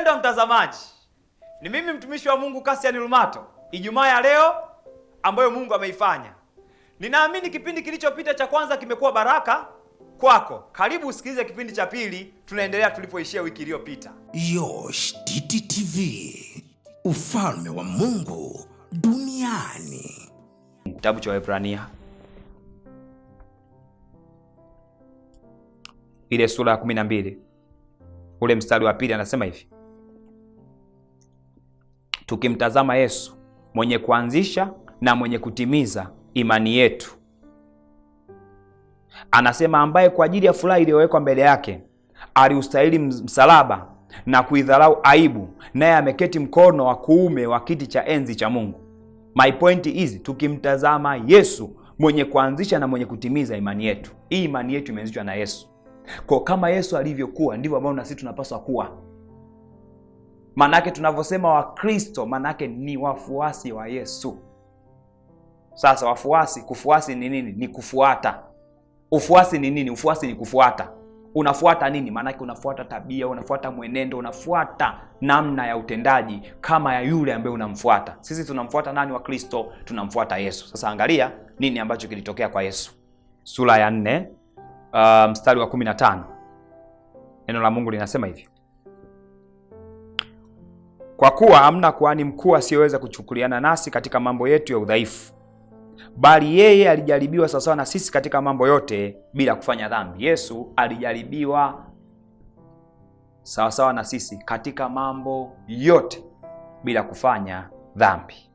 Mpendwa mtazamaji, ni mimi mtumishi wa Mungu Cassian Lumato. Ijumaa ya leo ambayo Mungu ameifanya. Ninaamini kipindi kilichopita cha kwanza kimekuwa baraka kwako. Karibu usikilize kipindi cha pili, tunaendelea tulipoishia wiki iliyopita. Yosh DTTV, ufalme wa Mungu duniani. Kitabu cha Waebrania ile sura ya 12 ule mstari wa 2 anasema hivi: tukimtazama Yesu mwenye kuanzisha na mwenye kutimiza imani yetu, anasema ambaye kwa ajili ya furaha iliyowekwa mbele yake aliustahili msalaba na kuidharau aibu, naye ameketi mkono wa kuume wa kiti cha enzi cha Mungu. My point is, tukimtazama Yesu mwenye kuanzisha na mwenye kutimiza imani yetu. Hii imani yetu imeanzishwa na Yesu. Kwa kama Yesu alivyokuwa, ndivyo ambavyo na sisi tunapaswa kuwa. Manake tunavyosema wa Kristo, manake ni wafuasi wa Yesu. Sasa wafuasi, kufuasi ni nini? Ni kufuata. Ufuasi ni nini? Ufuasi ni kufuata. Unafuata nini? Manake unafuata tabia, unafuata mwenendo, unafuata namna ya utendaji kama ya yule ambaye unamfuata. Sisi tunamfuata nani? Wa Kristo, tunamfuata Yesu. Sasa angalia nini ambacho kilitokea kwa Yesu. Sura ya 4 mstari wa 15. Neno la Mungu linasema hivi: kwa kuwa hamna kuhani mkuu asiyeweza kuchukuliana nasi katika mambo yetu ya udhaifu, bali yeye alijaribiwa sawasawa na sisi katika mambo yote bila kufanya dhambi. Yesu alijaribiwa sawasawa na sisi katika mambo yote bila kufanya dhambi.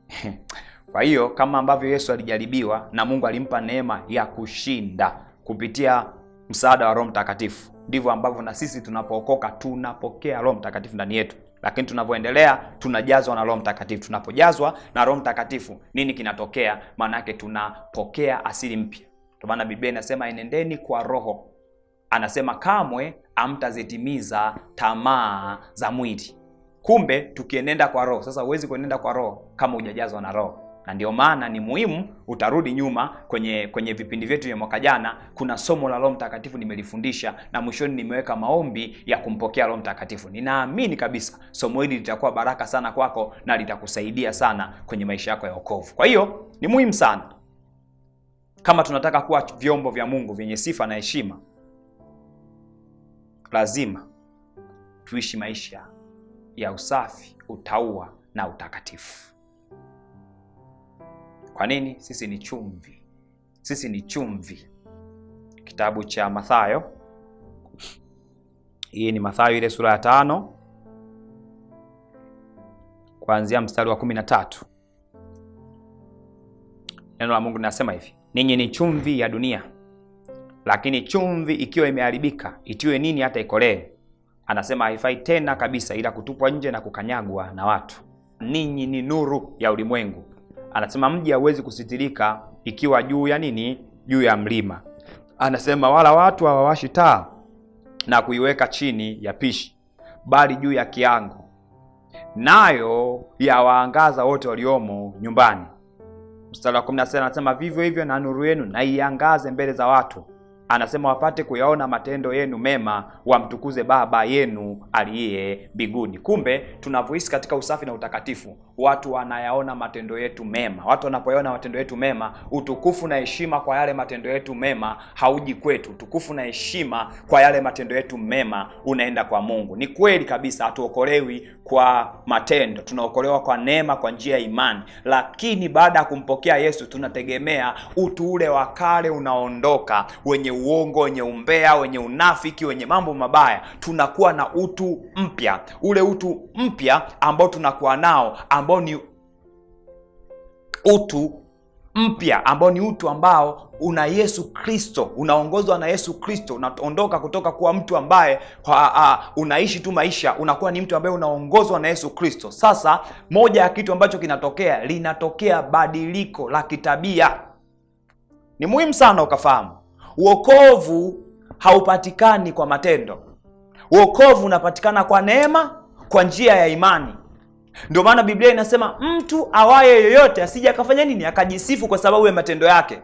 Kwa hiyo kama ambavyo Yesu alijaribiwa na Mungu alimpa neema ya kushinda kupitia msaada wa Roho Mtakatifu, ndivyo ambavyo na sisi tunapookoka tunapokea Roho Mtakatifu ndani yetu. Lakini tunavyoendelea tunajazwa na Roho Mtakatifu. Tunapojazwa na Roho Mtakatifu, nini kinatokea? Maana yake tunapokea asili mpya. Kwa maana Biblia inasema enendeni kwa Roho. Anasema kamwe hamtazitimiza tamaa za mwili. Kumbe tukienenda kwa Roho. Sasa huwezi kuenenda kwa Roho kama hujajazwa na Roho. Na ndio maana ni muhimu, utarudi nyuma kwenye vipindi vyetu vya mwaka jana, kuna somo la Roho Mtakatifu nimelifundisha, na mwishoni nimeweka maombi ya kumpokea Roho Mtakatifu. Ninaamini kabisa somo hili litakuwa baraka sana kwako na litakusaidia sana kwenye maisha yako ya wokovu. Kwa hiyo ni muhimu sana, kama tunataka kuwa vyombo vya Mungu vyenye sifa na heshima, lazima tuishi maisha ya usafi, utauwa na utakatifu. Kwa nini? Sisi ni chumvi. Sisi ni chumvi. Kitabu cha Mathayo, hii ni Mathayo ile sura ya 5 kuanzia mstari wa 13. Neno la Mungu linasema hivi: ninyi ni chumvi ya dunia, lakini chumvi ikiwa imeharibika itiwe nini hata ikolee? Anasema haifai tena kabisa, ila kutupwa nje na kukanyagwa na watu. Ninyi ni nuru ya ulimwengu. Anasema mji hauwezi kusitirika ikiwa juu ya nini? Juu ya mlima. Anasema wala watu hawawashi taa na kuiweka chini ya pishi, bali juu ya kiango, nayo yawaangaza wote waliomo nyumbani. Mstari wa 16 anasema vivyo hivyo na nuru yenu na iangaze mbele za watu, anasema wapate kuyaona matendo yenu mema, wamtukuze Baba yenu aliye mbinguni. Kumbe tunavyoishi katika usafi na utakatifu, watu wanayaona matendo yetu mema. Watu wanapoyaona matendo yetu mema, utukufu na heshima kwa yale matendo yetu mema hauji kwetu. Utukufu na heshima kwa yale matendo yetu mema unaenda kwa Mungu. Ni kweli kabisa, hatuokolewi kwa matendo, tunaokolewa kwa neema kwa njia ya imani. Lakini baada ya kumpokea Yesu, tunategemea utu ule wa kale unaondoka, wenye uongo, wenye umbea, wenye unafiki, wenye mambo mabaya. Tunakuwa na utu mpya. Ule utu mpya ambao tunakuwa nao, ambao ni utu mpya, ambao ni utu ambao una Yesu Kristo, unaongozwa na Yesu Kristo. Unaondoka kutoka kuwa mtu ambaye unaishi tu maisha, unakuwa ni mtu ambaye unaongozwa na Yesu Kristo. Sasa moja ya kitu ambacho linatokea badiliko la kitabia. Ni muhimu sana ukafahamu, wokovu haupatikani kwa matendo. Wokovu unapatikana kwa neema, kwa njia ya imani. Ndio maana Biblia inasema mtu awaye yoyote asije akafanya nini? Akajisifu kwa sababu ya matendo yake.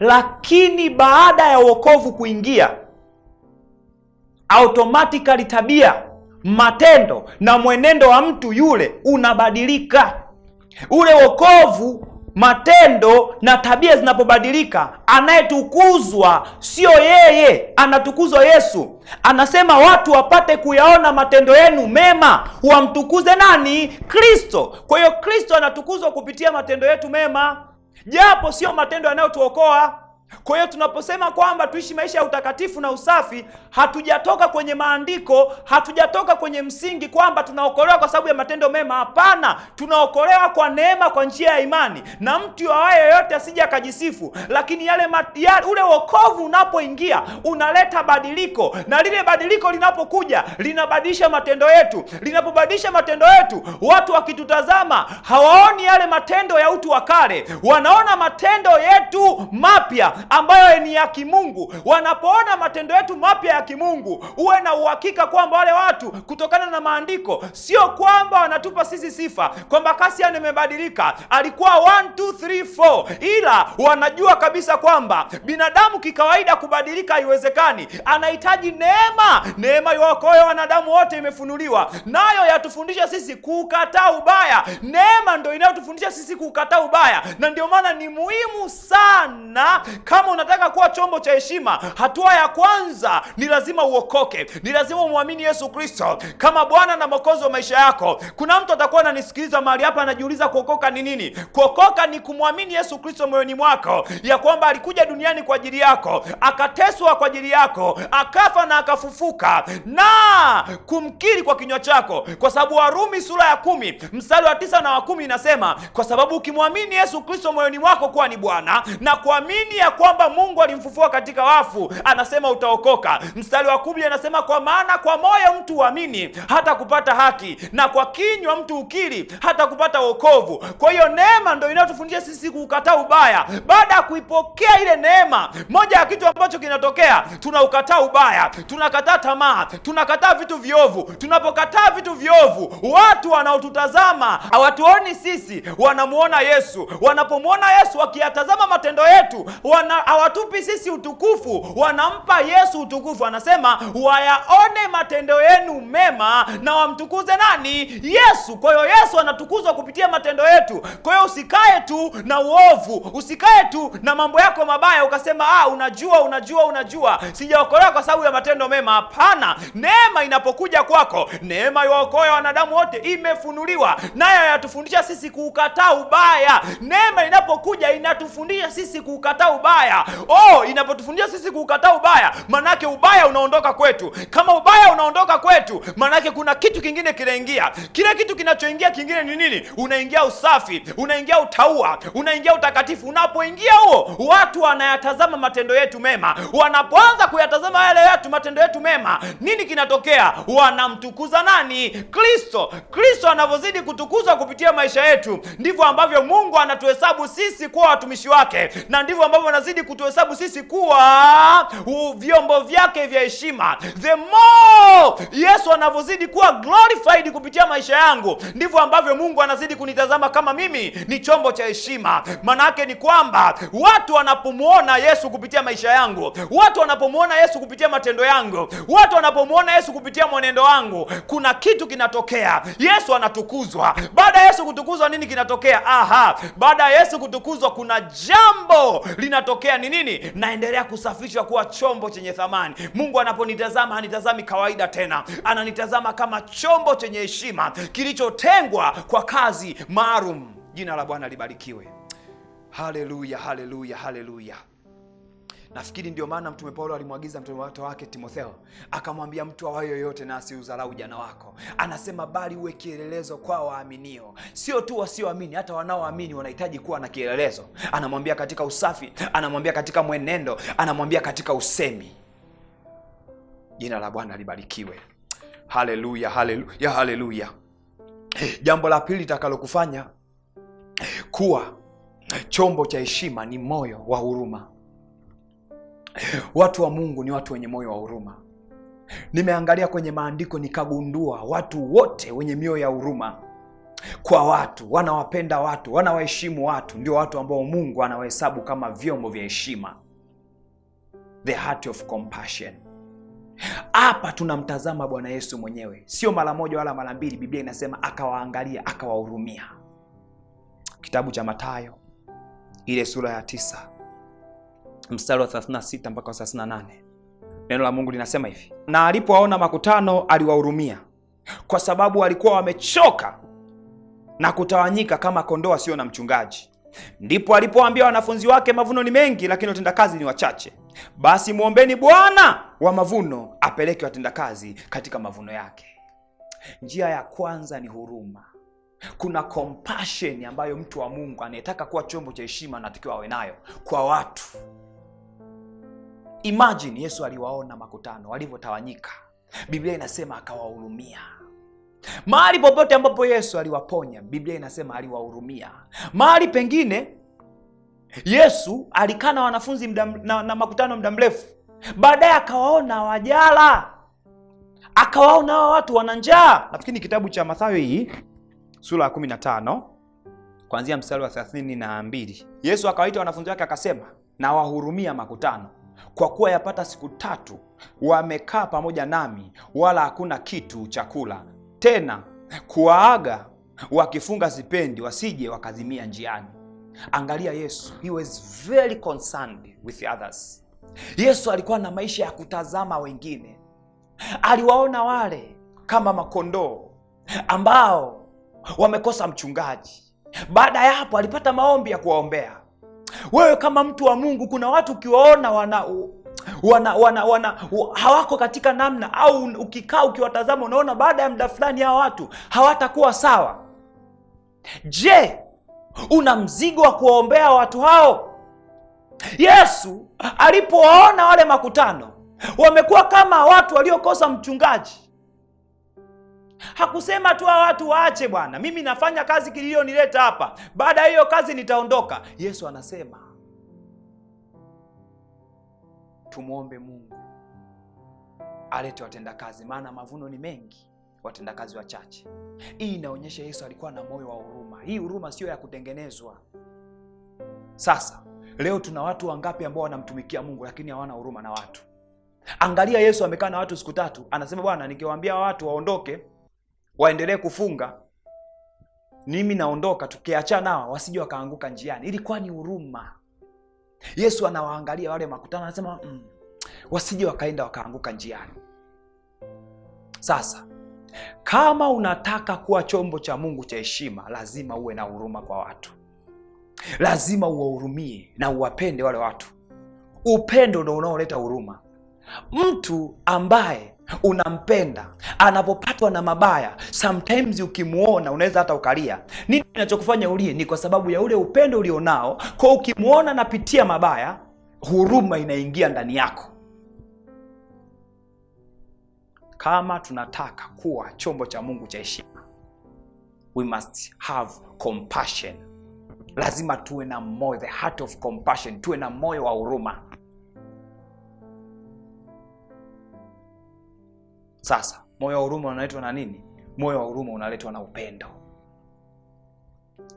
Lakini baada ya wokovu kuingia, automatically tabia matendo na mwenendo wa mtu yule unabadilika. Ule wokovu, matendo na tabia zinapobadilika, anayetukuzwa sio yeye, anatukuzwa Yesu. Anasema watu wapate kuyaona matendo yenu mema, wamtukuze nani? Kristo. Kwa hiyo Kristo anatukuzwa kupitia matendo yetu mema, japo sio matendo yanayotuokoa. Kwa hiyo tunaposema kwamba tuishi maisha ya utakatifu na usafi, hatujatoka kwenye maandiko, hatujatoka kwenye msingi kwamba tunaokolewa kwa sababu ya matendo mema. Hapana, tunaokolewa kwa neema, kwa njia ya imani, na mtu awaye yoyote asije akajisifu. Lakini ule wokovu unapoingia unaleta badiliko, na lile badiliko linapokuja linabadilisha matendo yetu. Linapobadilisha matendo yetu, watu wakitutazama hawaoni yale matendo ya utu wa kale, wanaona matendo yetu mapya ambayo ni ya kimungu. Wanapoona matendo yetu mapya ya kimungu, uwe na uhakika kwamba wale watu, kutokana na maandiko, sio kwamba wanatupa sisi sifa kwamba Cassian amebadilika, alikuwa 1 2 3 4, ila wanajua kabisa kwamba binadamu kikawaida kubadilika haiwezekani. Anahitaji neema. Neema iwaokoe wanadamu wote imefunuliwa, nayo yatufundisha sisi kukataa ubaya. Neema ndio inayotufundisha sisi kukataa ubaya, na ndio maana ni muhimu sana, kama unataka kuwa chombo cha heshima, hatua ya kwanza ni lazima uokoke. Ni lazima umwamini Yesu Kristo kama Bwana na Mwokozi wa maisha yako. Kuna mtu atakuwa ananisikiliza mahali hapa anajiuliza kuokoka ni nini? Kuokoka ni kumwamini Yesu Kristo moyoni mwako, ya kwamba alikuja duniani kwa ajili yako, akateswa kwa ajili yako, akafa na akafufuka, na kumkiri kwa kinywa chako. Kwa sababu Warumi sura ya 10 mstari wa 9 na wa 10 inasema, kwa sababu ukimwamini Yesu Kristo moyoni mwako kuwa ni Bwana na kuamini ya kwamba Mungu alimfufua katika wafu, anasema utaokoka. Mstari wa 10 anasema, kwa maana kwa moyo mtu uamini hata kupata haki, na kwa kinywa mtu ukiri hata kupata wokovu. Kwa hiyo neema ndio inayotufundisha sisi kukataa ubaya. Baada ya kuipokea ile neema, moja ya kitu ambacho kinatokea, tunaukataa ubaya, tunakataa tamaa, tunakataa vitu viovu. Tunapokataa vitu viovu, watu wanaotutazama hawatuoni sisi, wanamuona Yesu. Wanapomuona Yesu, wakiyatazama matendo yetu, hawatupi sisi utukufu, wanampa Yesu utukufu. Anasema wayaone matendo yenu mema na wamtukuze nani? Yesu. Kwa hiyo Yesu anatukuzwa kupitia matendo yetu. Kwa hiyo usikae tu na uovu, usikae tu na mambo yako mabaya ukasema unajua sijaokolewa kwa sababu ya matendo mema. Hapana, neema inapokuja kwako, neema iwaokoe wanadamu wote imefunuliwa, nayo yatufundisha sisi kukataa ubaya. Neema inapokuja inatufundisha sisi kukataa ubaya. Inapotufundisha sisi kukataa ubaya, manake ubaya unaondoka kwetu. Kama ubaya unaondoka kwetu, manake kuna kitu kingine kinaingia. Kile kitu kinachoingia kingine ni nini? Unaingia usafi, unaingia utaua, unaingia utakatifu. Unapoingia huo, watu wanayatazama matendo yetu mema. Wanapoanza kuyatazama yale yetu matendo yetu mema, nini kinatokea? Wanamtukuza nani? Kristo. Kristo anavyozidi kutukuzwa kupitia maisha yetu, ndivyo ambavyo Mungu anatuhesabu sisi kuwa watumishi wake, na ndivyo ambavyo anazidi kutuhesabu sisi kuwa vyombo vyake vya heshima. The more Yesu anavyozidi kuwa glorified kupitia maisha yangu, ndivyo ambavyo Mungu anazidi kunitazama kama mimi ni chombo cha heshima. Manake ni kwamba watu wanapomuona Yesu kupitia maisha yangu, watu wanapomuona Yesu kupitia matendo yangu, watu wanapomuona Yesu kupitia mwenendo wangu, kuna kitu kinatokea. Yesu anatukuzwa. Baada ya Yesu kutukuzwa, nini kinatokea? Baada ya Yesu kutukuzwa, kuna jambo linatokea. Ni nini? Naendelea kusafishwa kuwa chombo chenye thamani. Mungu anaponitazama hanitazami kawaida tena, ananitazama kama chombo chenye heshima kilichotengwa kwa kazi maalum. Jina la Bwana libarikiwe. Haleluya, haleluya, haleluya. Nafikiri ndio maana Mtume Paulo alimwagiza mtume wake Timotheo, akamwambia mtu awaye yoyote na asiudharau ujana wako. Anasema bali uwe kielelezo kwa waaminio. Sio tu wasioamini, hata wanaoamini wanahitaji kuwa na kielelezo. Anamwambia katika usafi, anamwambia katika mwenendo, anamwambia katika usemi. Jina la Bwana libarikiwe. Haleluya, haleluya, haleluya. Jambo la pili litakalokufanya kuwa chombo cha heshima ni moyo wa huruma. Watu wa Mungu ni watu wenye moyo wa huruma. Nimeangalia kwenye maandiko nikagundua watu wote wenye mioyo ya huruma kwa watu, wanawapenda watu, wanawaheshimu watu, ndio watu ambao Mungu anawahesabu kama vyombo vya heshima. The heart of compassion. Hapa tunamtazama Bwana Yesu mwenyewe, sio mara moja wala mara mbili. Biblia inasema akawaangalia, akawahurumia. Kitabu cha Mathayo ile sura ya 9 mstari wa 36 mpaka 38, neno la Mungu linasema hivi: na alipowaona makutano aliwahurumia, kwa sababu walikuwa wamechoka na kutawanyika kama kondoo wasio na mchungaji. Ndipo alipoambia wanafunzi wake, mavuno ni mengi, lakini watendakazi ni wachache. Basi muombeni Bwana wa mavuno apeleke watendakazi katika mavuno yake. Njia ya kwanza ni huruma. Kuna compassion ambayo mtu wa Mungu anayetaka kuwa chombo cha heshima anatakiwa awe nayo kwa watu. Imagine Yesu aliwaona makutano walivyotawanyika. Biblia inasema akawahurumia. Mahali popote ambapo Yesu aliwaponya, Biblia inasema aliwahurumia. Mahali pengine Yesu alikaa na wanafunzi na makutano muda mrefu, baadaye akawaona wajala, akawaona hawa watu wana njaa. Nafikiri kitabu cha Mathayo hii sura ya 15 kuanzia mstari wa 32. Yesu akawaita wanafunzi wake akasema, na wahurumia makutano, kwa kuwa yapata siku 3 wamekaa pamoja nami, wala hakuna kitu chakula. Tena kuwaaga wakifunga sipendi, wasije wakazimia njiani. Angalia Yesu, he was very concerned with others. Yesu alikuwa na maisha ya kutazama wengine. Aliwaona wale kama makondoo ambao wamekosa mchungaji. Baada ya hapo alipata maombi ya kuwaombea. Wewe kama mtu wa Mungu, kuna watu ukiwaona hawako katika namna, au ukikaa ukiwatazama unaona baada ya muda fulani hao watu hawatakuwa sawa. Je, una mzigo wa kuwaombea watu hao? Yesu alipowaona wale makutano wamekuwa kama watu waliokosa mchungaji, hakusema tu watu waache, bwana, mimi nafanya kazi kilionileta hapa, baada ya hiyo kazi nitaondoka. Yesu anasema tumuombe Mungu alete watendakazi, maana mavuno ni mengi, watendakazi wachache. Hii inaonyesha Yesu alikuwa na moyo wa huruma. Hii huruma sio ya kutengenezwa. Sasa leo tuna watu wangapi ambao wanamtumikia Mungu lakini hawana huruma na watu? Angalia, Yesu amekaa na watu siku 3, anasema, Bwana, nikiwaambia watu waondoke waendelee kufunga, mimi naondoka, tukiachana nao wasije wakaanguka njiani. Ilikuwa ni huruma. Yesu anawaangalia wale makutano, anasema wasije wakaenda wakaanguka njiani. Sasa kama unataka kuwa chombo cha Mungu cha heshima, lazima uwe na huruma kwa watu. Lazima uwahurumie na uwapende wale watu. Upendo ndio unaoleta huruma. Mtu ambaye unampenda anapopatwa na mabaya, sometimes ukimuona unaweza hata ukalia. Nini kinachokufanya ulie? Ni kwa sababu ya ule upendo ulionao. Kwa ukimuona anapitia mabaya, huruma inaingia ndani yako. Kama tunataka kuwa chombo cha Mungu cha heshima, we must have compassion. Lazima tuwe na moyo, the heart of compassion, tuwe na moyo wa huruma. Sasa moyo wa huruma unaletwa na nini? Moyo wa huruma unaletwa na upendo.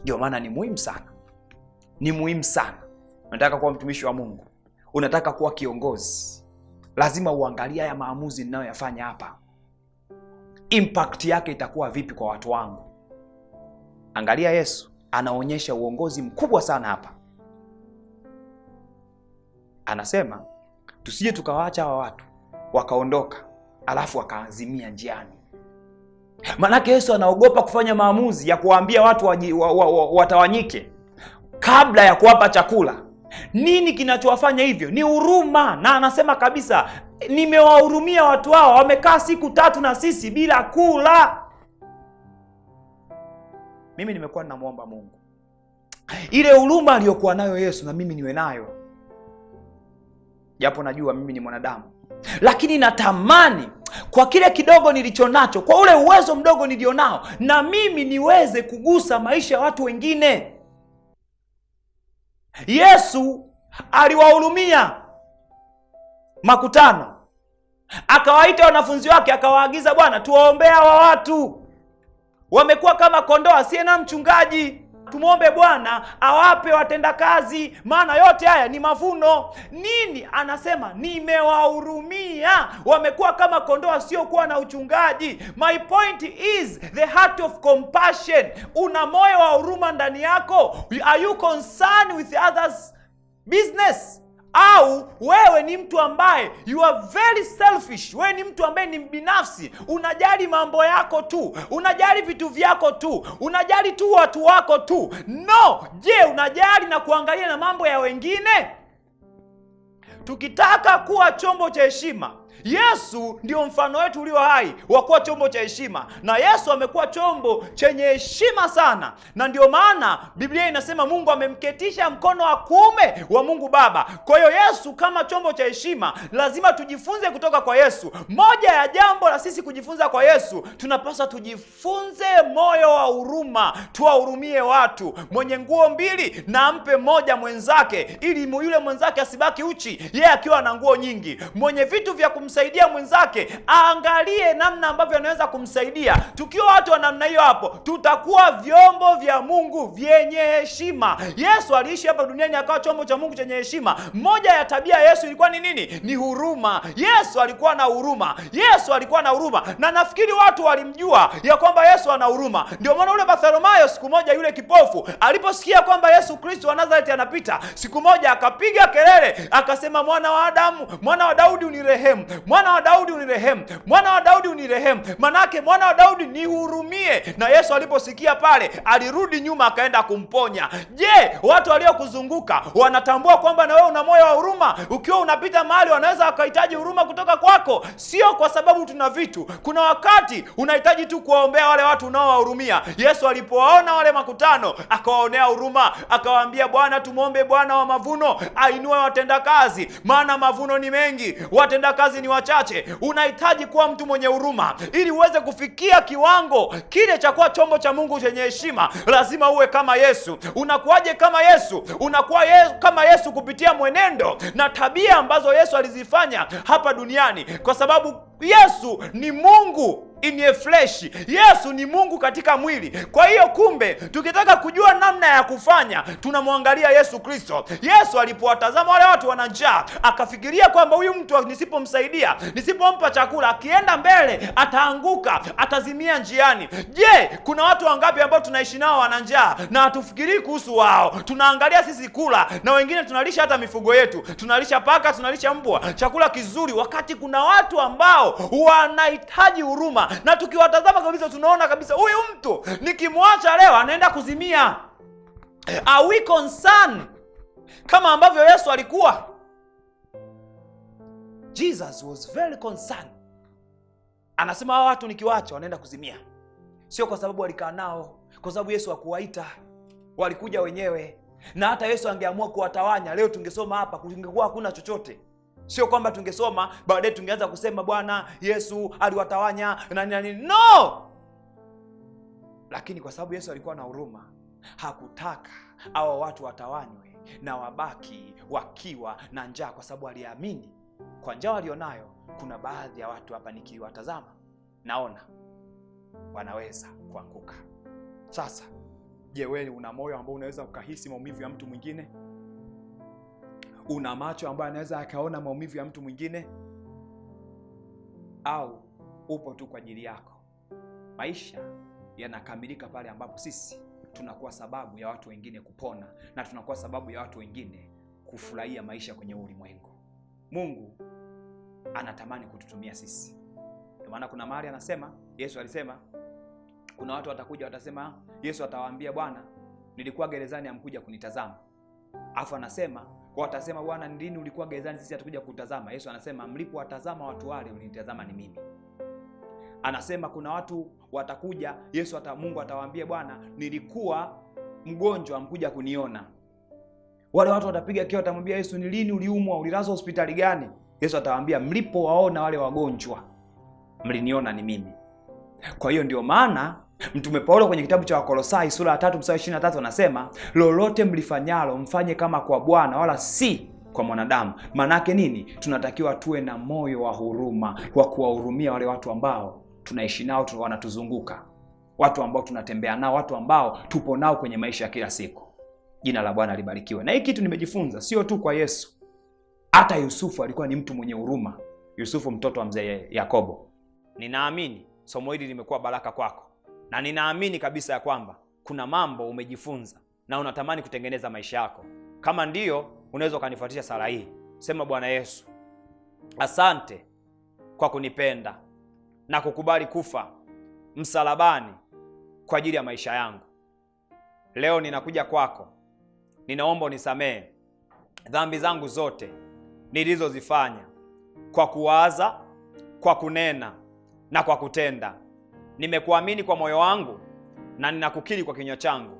Ndio maana ni muhimu sana, ni muhimu sana. Unataka kuwa mtumishi wa Mungu, unataka kuwa kiongozi, lazima uangalie haya maamuzi ninayoyafanya hapa, impact yake itakuwa vipi kwa watu wangu. Angalia, Yesu anaonyesha uongozi mkubwa sana hapa. Anasema tusije tukawaacha hawa watu wakaondoka alafu wakaazimia njiani. Manake Yesu anaogopa kufanya maamuzi ya kuwaambia watu watawanyike kabla ya kuwapa chakula. Nini kinachowafanya hivyo? Ni huruma. Na anasema kabisa, nimewahurumia watu hao, wamekaa siku 3 na sisi bila kula. Mimi nimekuwa ninamuomba Mungu ile huruma aliyokuwa nayo Yesu na mimi niwe nayo. Japo najua mimi ni mwanadamu, lakini natamani kwa kile kidogo nilicho nacho, kwa ule uwezo mdogo nilionao, na mimi niweze kugusa maisha ya watu wengine. Yesu aliwahurumia makutano, akawaita wanafunzi wake, akawaagiza, Bwana, tuwaombea hawa watu, wamekuwa kama kondoo asiye na mchungaji. Tumwombe Bwana awape watendakazi, maana yote haya ni mavuno. Nini anasema? Nimewahurumia, wamekuwa kama kondoo wasiokuwa na uchungaji. My point is the heart of compassion. Una moyo wa huruma ndani yako? Are you concerned with others business? Au wewe ni mtu ambaye you are very selfish? Wewe ni mtu ambaye ni binafsi, unajali mambo yako tu, unajali vitu vyako tu, unajali tu watu wako tu. No, je, unajali na kuangalia na mambo ya wengine? Tukitaka kuwa chombo cha heshima, Yesu ndio mfano wetu ulio hai wa kuwa chombo cha heshima, na Yesu amekuwa chombo chenye heshima sana, na ndio maana Biblia inasema Mungu amemketisha mkono wa kuume wa Mungu Baba. Kwa hiyo Yesu kama chombo cha heshima, lazima tujifunze kutoka kwa Yesu. Moja ya jambo la sisi kujifunza kwa Yesu, tunapaswa tujifunze moyo wa huruma, tuwahurumie watu. Mwenye nguo mbili na ampe moja mwenzake, ili yule mwenzake asibaki uchi yeye akiwa na nguo nyingi. Mwenye vitu vya kumsaidia mwenzake, aangalie namna ambavyo anaweza kumsaidia. Tukiwa watu wa namna hiyo, hapo tutakuwa vyombo vya Mungu vyenye heshima. Yesu aliishi hapa duniani akawa chombo cha Mungu chenye heshima. Moja ya tabia ya Yesu ilikuwa ni nini? Ni huruma. Yesu alikuwa na huruma. Yesu alikuwa na huruma, na nafikiri watu walimjua ya kwamba Yesu ana huruma. Ndio maana ule Bartholomayo siku moja, yule kipofu, aliposikia kwamba Yesu Kristo wa Nazareti anapita, siku moja akapiga kelele akasema, mwana wa Adamu, mwana wa Daudi unirehemu, mwana wa Daudi unirehemu, mwana wa Daudi unirehemu. Manake mwana wa Daudi nihurumie. Na Yesu aliposikia pale, alirudi nyuma akaenda kumponya. Je, watu waliokuzunguka wanatambua kwamba na wewe una moyo wa huruma? Ukiwa unapita mahali, wanaweza wakahitaji huruma kutoka kwako. Sio kwa sababu tuna vitu. Kuna wakati unahitaji tu kuwaombea wale watu unaowahurumia. Yesu alipowaona wale makutano, akawaonea huruma, akawaambia, Bwana, tumwombe Bwana wa mavuno ainue watendakazi, maana mavuno ni mengi, watendakazi ni wachache. Unahitaji kuwa mtu mwenye huruma ili uweze kufikia kiwango kile cha kuwa chombo cha Mungu chenye heshima. Lazima uwe kama Yesu. Unakuwaje kama Yesu? Unakuwa kama Yesu kupitia mwenendo na tabia ambazo Yesu alizifanya hapa duniani, kwa sababu Yesu ni Mungu in a flesh. Yesu ni Mungu katika mwili. Kwa hiyo kumbe, tukitaka kujua namna ya kufanya, tunamwangalia Yesu Kristo. Yesu alipowatazama wale watu wana njaa, akafikiria kwamba huyu mtu nisipomsaidia, nisipompa chakula, akienda mbele ataanguka, atazimia njiani. Je, kuna watu wangapi ambao tunaishi nao wana njaa na hatufikirii kuhusu wao? Tunaangalia sisi kula, na wengine tunalisha hata mifugo yetu, tunalisha paka, tunalisha mbwa chakula kizuri, wakati kuna watu ambao wanahitaji huruma. Na tukiwatazama kabisa, tunaona kabisa huyu mtu nikimwacha leo anaenda kuzimia. Are we concerned kama ambavyo Yesu alikuwa? Jesus was very concerned. Anasema hawa watu nikiwacha wanaenda kuzimia. Sio kwa sababu walikaa nao, kwa sababu Yesu hakuwaita, walikuja wenyewe. Na hata Yesu angeamua kuwatawanya leo, tungesoma hapa kungekuwa hakuna chochote. Sio kwamba tungesoma baadaye tungeanza kusema Bwana Yesu aliwatawanya nani. No! Lakini kwa sababu Yesu alikuwa na huruma, hakutaka hao watu watawanywe na wabaki wakiwa na njaa, kwa sababu aliamini kwa njaa walionayo, kuna baadhi ya watu hapa nikiwatazama naona wanaweza kuanguka. Sasa, je, wewe una moyo ambao unaweza ukahisi maumivu ya mtu mwingine? Una macho ambayo anaweza akaona maumivu ya mtu mwingine? Au upo tu kwa ajili yako? Maisha yanakamilika pale ambapo sisi tunakuwa sababu ya watu wengine kupona, na tunakuwa sababu ya watu wengine kufurahia maisha kwenye ulimwengu. Mungu anatamani kututumia sisi. Ndio maana kuna mahali anasema, Yesu alisema, kuna watu watakuja watasema, Yesu atawaambia, Bwana, nilikuwa gerezani hamkuja kunitazama. Afu anasema, watasema, Bwana, ni lini ulikuwa gerezani sisi hatukuja kutazama? Yesu anasema, mlipowatazama watu wale ulinitazama ni mimi. Anasema kuna watu watakuja, Mungu atawaambia, Bwana, nilikuwa mgonjwa hamkuja kuniona. Wale watu watapiga kio, watamwambia Yesu, ni lini uliumwa, ulilazwa hospitali gani? Yesu atawaambia, mlipowaona wale wagonjwa mliniona ni mimi. Kwa hiyo ndio maana Mtume Paulo kwenye kitabu cha Wakolosai sura ya 3 mstari 23 anasema, lolote mlifanyalo mfanye kama kwa Bwana wala si kwa mwanadamu. Manake nini? Tunatakiwa tuwe na moyo wa huruma, wa kuwahurumia wale watu ambao tunaishi nao, wanatuzunguka. watu ambao tunatembea nao, watu ambao tupo nao kwenye maisha ya kila siku. Jina la Bwana libarikiwe. Na hii kitu nimejifunza sio tu kwa Yesu. Hata Yusufu alikuwa ni mtu mwenye huruma. Yusufu mtoto wa mzee Yakobo. Ninaamini somo hili limekuwa baraka kwako. Na ninaamini kabisa ya kwamba kuna mambo umejifunza na unatamani kutengeneza maisha yako. Kama ndiyo, unaweza ukanifuatisha sala hii. Sema: Bwana Yesu, asante kwa kunipenda na kukubali kufa msalabani kwa ajili ya maisha yangu. Leo ninakuja kwako. Ninaomba unisamehe dhambi zangu zote nilizozifanya kwa kuwaza, kwa kunena na kwa kutenda. Nimekuamini kwa moyo wangu na ninakukiri kwa kinywa changu.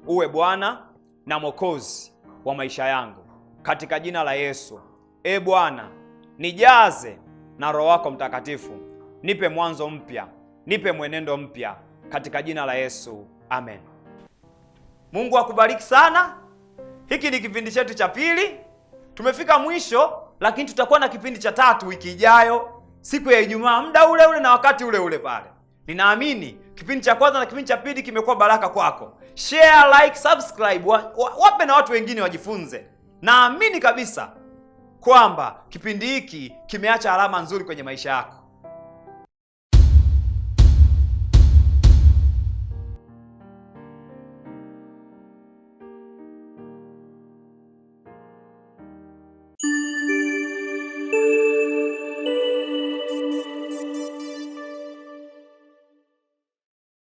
Uwe Bwana na Mwokozi wa maisha yangu katika jina la Yesu. Bwana, nijaze na Roho wako Mtakatifu. Nipe mwanzo mpya, nipe mwenendo mpya katika jina la Yesu. Amen. Mungu akubariki sana. Hiki ni kipindi chetu cha pili. Tumefika mwisho, lakini tutakuwa na kipindi cha tatu wiki ijayo, siku ya Ijumaa, muda ule ule na wakati ule ule pale. Ninaamini kipindi cha kwanza na kipindi cha pili kimekuwa baraka kwako. Share, like, subscribe, wape na watu wengine wajifunze. Naamini kabisa kwamba kipindi hiki kimeacha alama nzuri kwenye maisha yako.